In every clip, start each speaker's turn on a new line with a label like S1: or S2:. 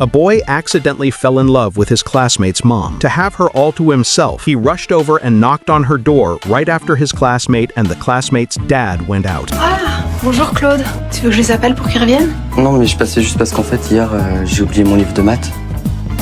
S1: A boy accidentally fell in love with his classmate's mom. To have her all to himself, he rushed over and knocked on her door right after his classmate and the classmate's dad went out.
S2: Ah, bonjour Claude. Tu veux que je les appelle pour qu'ils reviennent?
S3: Non, mais je passais juste parce qu'en fait, hier, j'ai oublié mon livre de maths.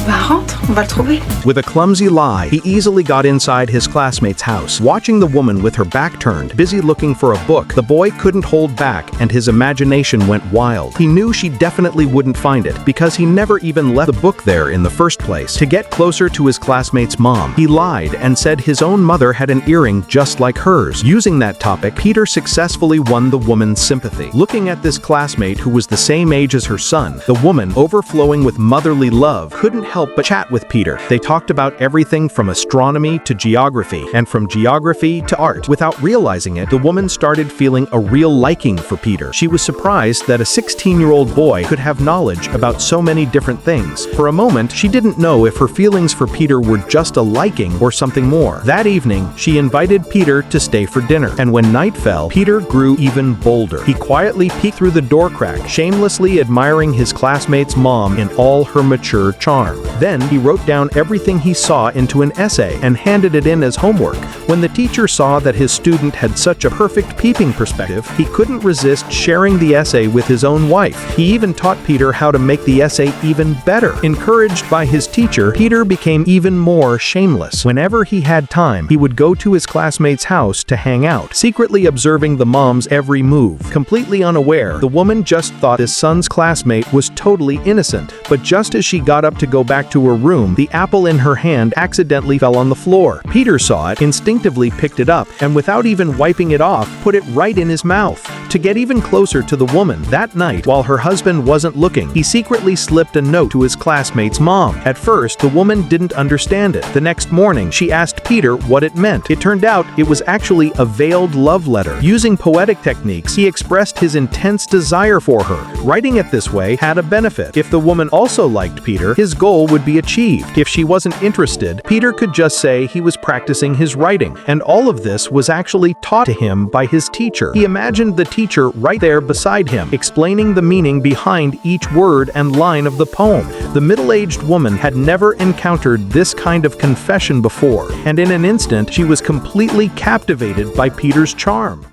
S2: Bah rentre, on va le trouver.
S1: With a clumsy lie, he easily got inside his classmate's house. Watching the woman with her back turned, busy looking for a book, the boy couldn't hold back and his imagination went wild. He knew she definitely wouldn't find it because he never even left the book there in the first place. To get closer to his classmate's mom, he lied and said his own mother had an earring just like hers. Using that topic, Peter successfully won the woman's sympathy. Looking at this classmate who was the same age as her son, the woman, overflowing with motherly love, couldn't help but chat with Peter. They talked about everything from astronomy to geography, and from geography to art. Without realizing it, the woman started feeling a real liking for Peter. She was surprised that a 16-year-old boy could have knowledge about so many different things. For a moment, she didn't know if her feelings for Peter were just a liking or something more. That evening, she invited Peter to stay for dinner, and when night fell, Peter grew even bolder. He quietly peeked through the door crack, shamelessly admiring his classmate's mom in all her mature charm. Then he wrote down everything he saw into an essay and handed it in as homework. When the teacher saw that his student had such a perfect peeping perspective, he couldn't resist sharing the essay with his own wife. He even taught Peter how to make the essay even better. Encouraged by his teacher, Peter became even more shameless. Whenever he had time, he would go to his classmate's house to hang out, secretly observing the mom's every move. Completely unaware, the woman just thought his son's classmate was totally innocent. But just as she got up to go back to her room, the apple in her hand accidentally fell on the floor. Peter saw it, instinctively picked it up, and without even wiping it off, put it right in his mouth. To get even closer to the woman, that night, while her husband wasn't looking, he secretly slipped a note to his classmate's mom. At first, the woman didn't understand it. The next morning, she asked Peter what it meant. It turned out it was actually a veiled love letter. Using poetic techniques, he expressed his intense desire for her. Writing it this way had a benefit. If the woman also liked Peter, his goal would be achieved. If she wasn't interested, Peter could just say he was practicing his writing, and all of this was actually taught to him by his teacher. He imagined the teacher right there beside him, explaining the meaning behind each word and line of the poem. The middle-aged woman had never encountered this kind of confession before, and in an instant, she was completely captivated by Peter's charm.